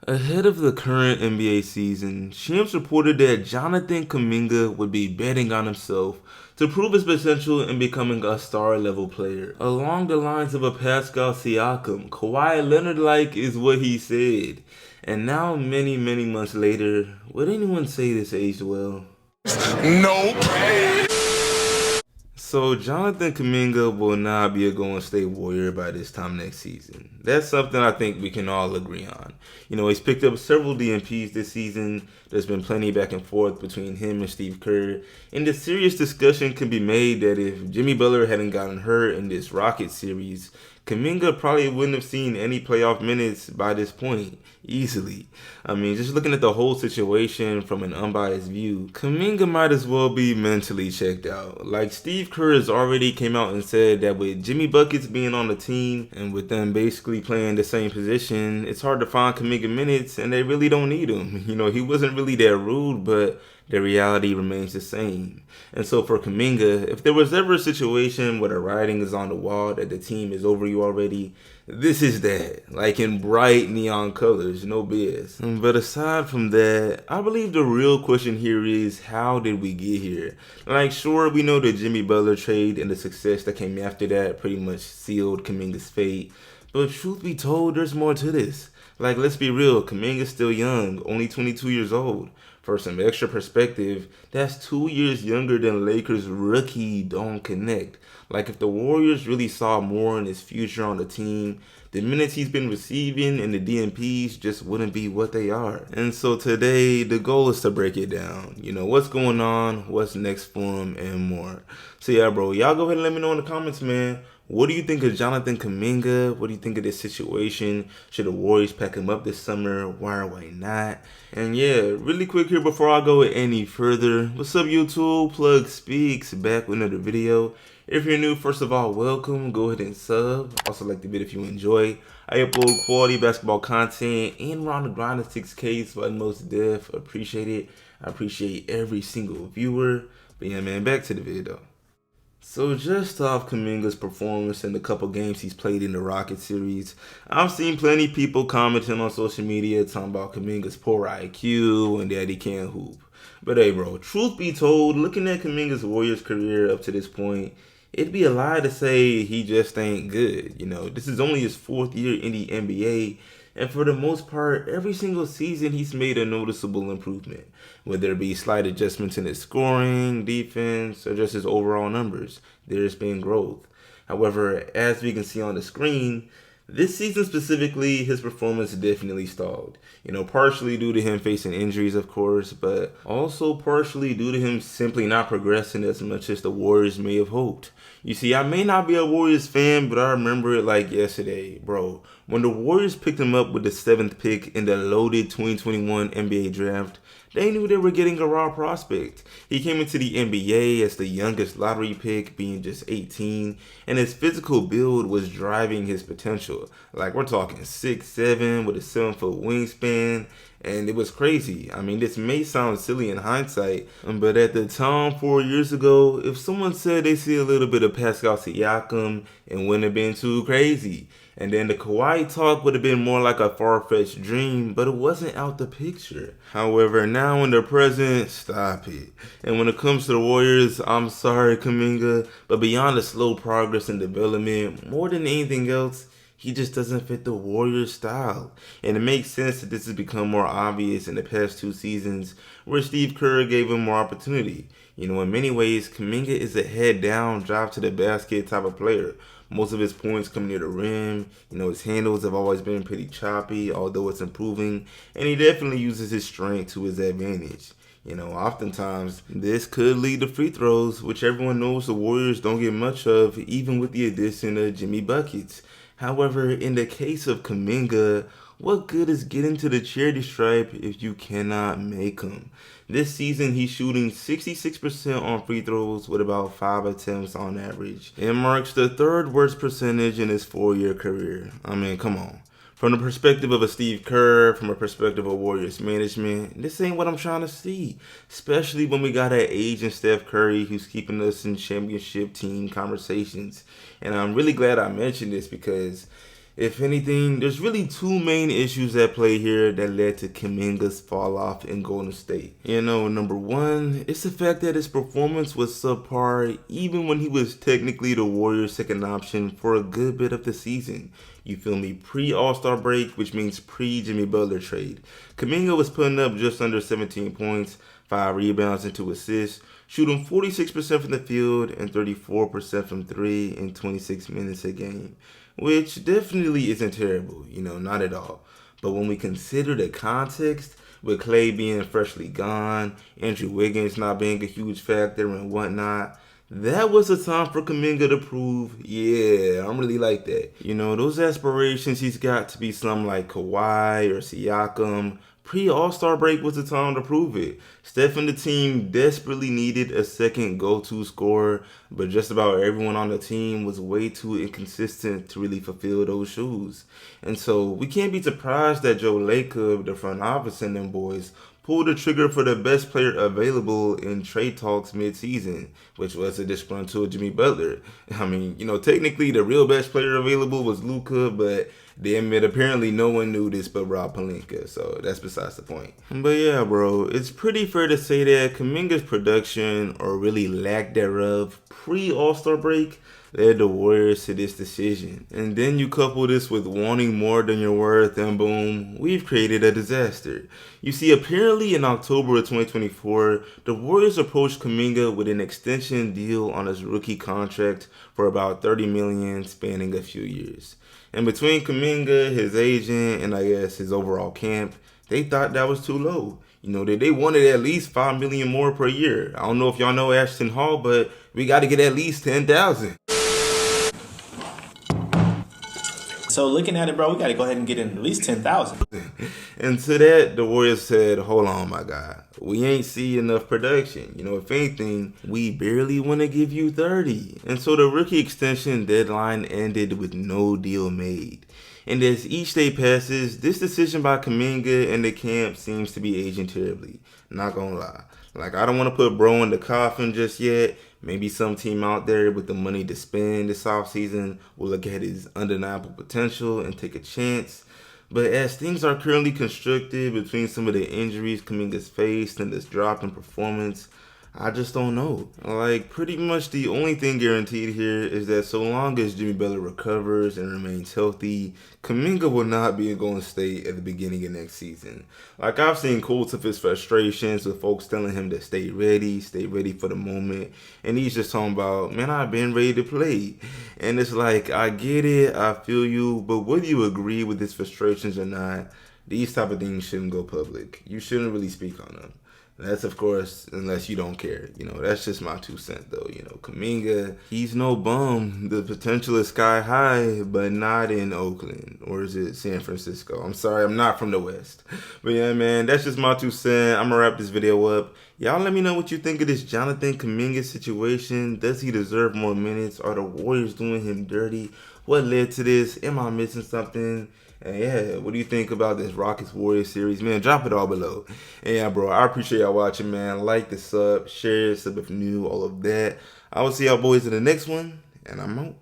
Ahead of the current NBA season, Shams reported that Jonathan Kuminga would be betting on himself to prove his potential in becoming a star-level player. Along the lines of a Pascal Siakam, Kawhi Leonard-like is what he said. And now, many months later, would anyone say this aged well? Nope. So Jonathan Kuminga will not be a Golden State Warrior by this time next season. That's something I think we can all agree on. He's picked up several DNPs this season. There's been plenty back and forth between him and Steve Kerr. And the serious discussion can be made that if Jimmy Butler hadn't gotten hurt in this Rockets series, Kuminga probably wouldn't have seen any playoff minutes by this point, easily. Just looking at the whole situation from an unbiased view, Kuminga might as well be mentally checked out. Like Steve Kerr has already came out and said that with Jimmy Buckets being on the team and with them basically playing the same position, it's hard to find Kuminga minutes and they really don't need him. He wasn't really that rude, but the reality remains the same. And so for Kuminga, if there was ever a situation where the writing is on the wall that the team is over you already, this is that. Like in bright neon colors, no BS. But aside from that, I believe the real question here is, how did we get here? Like, sure, we know the Jimmy Butler trade and the success that came after that pretty much sealed Kuminga's fate. But truth be told, there's more to this. Like, let's be real, Kuminga's still young, only 22 years old. For some extra perspective, that's 2 years younger than Lakers rookie Don't Connect. Like, if the Warriors really saw more in his future on the team, the minutes he's been receiving and the DNPs just wouldn't be what they are. And so today, the goal is to break it down. What's going on, what's next for him, and more. So yeah, bro, y'all go ahead and let me know in the comments, man. What do you think of Jonathan Kuminga? What do you think of this situation? Should the Warriors pack him up this summer? Why or why not? And yeah, really quick here before I go any further. What's up, YouTube? Plug Speaks back with another video. If you're new, first of all, welcome. Go ahead and sub. Also like the video if you enjoy. I upload quality basketball content and we're on the grind of 6K, so I most def appreciate it. I appreciate every single viewer. But yeah, man, back to the video. So just off Kuminga's performance in the couple games he's played in the Rocket series, I've seen plenty of people commenting on social media talking about Kuminga's poor IQ and that he can't hoop. But hey bro, truth be told, looking at Kuminga's Warriors career up to this point, it'd be a lie to say he just ain't good. This is only his 4th year in the NBA, and for the most part, every single season he's made a noticeable improvement, whether it be slight adjustments in his scoring, defense, or just his overall numbers. There's been growth. However, as we can see on the screen, this season specifically, his performance definitely stalled. Partially due to him facing injuries, of course, but also partially due to him simply not progressing as much as the Warriors may have hoped. You see, I may not be a Warriors fan, but I remember it like yesterday, bro. When the Warriors picked him up with the 7th pick in the loaded 2021 NBA draft, they knew they were getting a raw prospect. He came into the NBA as the youngest lottery pick, being just 18, and his physical build was driving his potential. Like, we're talking 6'7" with a 7-foot wingspan, and it was crazy. This may sound silly in hindsight, but at the time 4 years ago, if someone said they see a little bit of Pascal Siakam, it wouldn't have been too crazy. And then the Kawhi talk would have been more like a far-fetched dream, but it wasn't out the picture. However, now in the present, stop it. And when it comes to the Warriors, I'm sorry, Kuminga, but beyond the slow progress and development, more than anything else, he just doesn't fit the Warriors style. And it makes sense that this has become more obvious in the past 2 seasons, where Steve Kerr gave him more opportunity. In many ways, Kuminga is a head-down, drive to the basket type of player. Most of his points come near the rim. His handles have always been pretty choppy, although it's improving. And he definitely uses his strength to his advantage. Oftentimes, this could lead to free throws, which everyone knows the Warriors don't get much of, even with the addition of Jimmy Buckets. However, in the case of Kuminga, what good is getting to the charity stripe if you cannot make them? This season, he's shooting 66% on free throws with about 5 attempts on average. It marks the 3rd worst percentage in his 4-year career. Come on. From the perspective of a Steve Kerr, from a perspective of Warriors management, this ain't what I'm trying to see. Especially when we got that agent Steph Curry who's keeping us in championship team conversations. And I'm really glad I mentioned this because If anything, there's really two main issues at play here that led to Kuminga's fall off in Golden State. Number one, it's the fact that his performance was subpar even when he was technically the Warriors' second option for a good bit of the season. You feel me? Pre-All-Star break, which means pre-Jimmy Butler trade. Kuminga was putting up just under 17 points, 5 rebounds and 2 assists, shooting 46% from the field and 34% from 3 in 26 minutes a game, which definitely isn't terrible, not at all. But when we consider the context, with Clay being freshly gone, Andrew Wiggins not being a huge factor and whatnot, that was a time for Kuminga to prove, yeah, I'm really like that. Those aspirations he's got to be something like Kawhi or Siakam, pre-All-Star break was the time to prove it. Steph and the team desperately needed a second go-to scorer, but just about everyone on the team was way too inconsistent to really fulfill those shoes. And so we can't be surprised that Joe Lacob, the front office and them boys, pulled the trigger for the best player available in trade talks mid-season, which was a disgruntled Jimmy Butler. I mean, technically the real best player available was Luka, but they admit apparently no one knew this but Rob Pelinka, so that's besides the point. But yeah, bro, it's pretty fair to say that Kuminga's production, or really lack thereof, pre-All-Star break, led the Warriors to this decision. And then you couple this with wanting more than you're worth, and boom, we've created a disaster. You see, apparently in October of 2024, the Warriors approached Kuminga with an extension deal on his rookie contract for about $30 million spanning a few years. And between Kuminga, his agent, and I guess his overall camp, they thought that was too low. They wanted at least $5 million more per year. I don't know if y'all know Ashton Hall, but we got to get at least 10,000. So looking at it, bro, we got to go ahead and get in at least 10,000. And to that, the Warriors said, hold on, my guy. We ain't see enough production. If anything, we barely want to give you 30. And so the rookie extension deadline ended with no deal made. And as each day passes, this decision by Kuminga and the camp seems to be aging terribly. Not gonna lie. I don't want to put bro in the coffin just yet. Maybe some team out there with the money to spend this offseason will look at his undeniable potential and take a chance. But as things are currently constructed between some of the injuries Kuminga's faced and this drop in performance, I just don't know. Pretty much the only thing guaranteed here is that so long as Jimmy Butler recovers and remains healthy, Kuminga will not be in Golden State at the beginning of next season. I've seen quotes of his frustrations with folks telling him to stay ready for the moment, and he's just talking about, man, I've been ready to play. And it's I get it, I feel you, but whether you agree with his frustrations or not, these type of things shouldn't go public. You shouldn't really speak on them. That's, of course, unless you don't care. That's just my 2 cents, though. Kuminga, he's no bum. The potential is sky high, but not in Oakland. Or is it San Francisco? I'm sorry, I'm not from the West. But yeah, man, that's just my 2 cents. I'm going to wrap this video up. Y'all let me know what you think of this Jonathan Kuminga situation. Does he deserve more minutes? Are the Warriors doing him dirty? What led to this? Am I missing something? And yeah, what do you think about this Rockets Warriors series? Man, drop it all below. And yeah, bro, I appreciate y'all watching, man. Like the sub, share, sub if new, all of that. I will see y'all boys in the next one, and I'm out.